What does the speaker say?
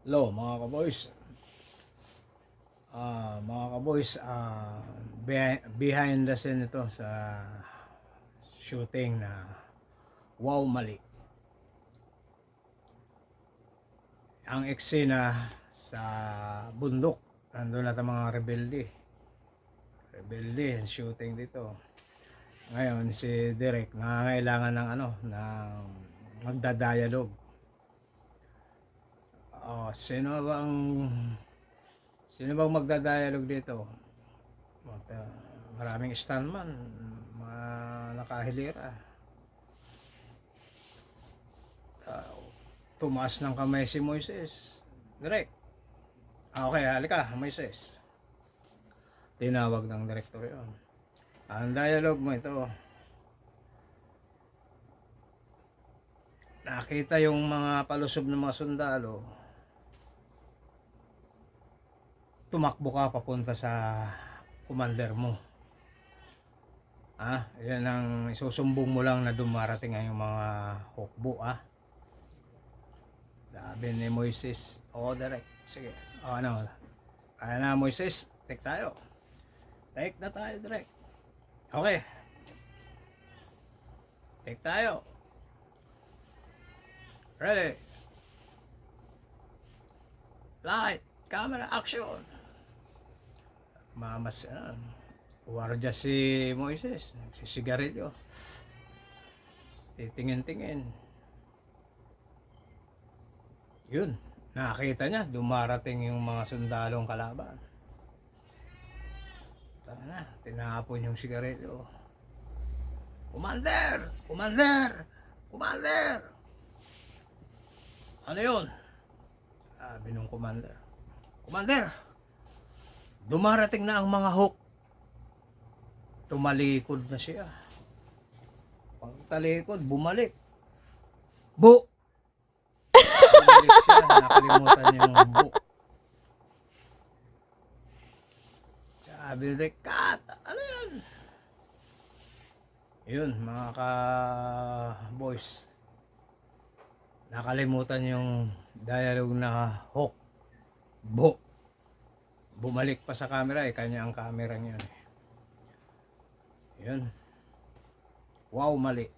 Hello mga kaboys. Mga kaboys, behind the scene ito sa shooting na Wow Mali. Ang eksena sa bundok, nandun na mga rebelde. Rebelde, shooting dito. Ngayon si Derek nangangailangan ng ng magda-dialogue. Sino bang magda-dialogue dito? Maraming stuntman, mga nakahilera. Tumaas ng kamay si Moises. Direk. Okay, halika, Moises. Tinawag ng direktor yon. Ang dialogue mo ito. Nakita yung mga palusob ng mga sundalo. Tumakbo ka papunta sa commander mo. Yan ang isusumbong mo lang na dumarating ang mga hukbo. Sabi ni Moises, direct. Sige. Kaya na Moises, take tayo. Take na tayo, direct. Okay. Take tayo. Ready. Light, camera, action. Wardya si Moises, nagsisigarilyo. Titingin-tingin. Yun, nakita niya, dumarating yung mga sundalong kalaban. Tinapon yung sigarilyo. Commander! Commander! Commander! Ano yun? Sabi nung commander. Commander! Dumarating na ang mga hook. Tumalikod na siya. Pagtalikod, bumalik. Bu! Bumalik siya, nakalimutan yung bu. Sabi rin, cut! Ano yan? Yun, mga ka-boys. Nakalimutan yung dialogue na hook. Bu! Bumalik pa sa camera, kanya ang camera niya. Yun. Wow, mali.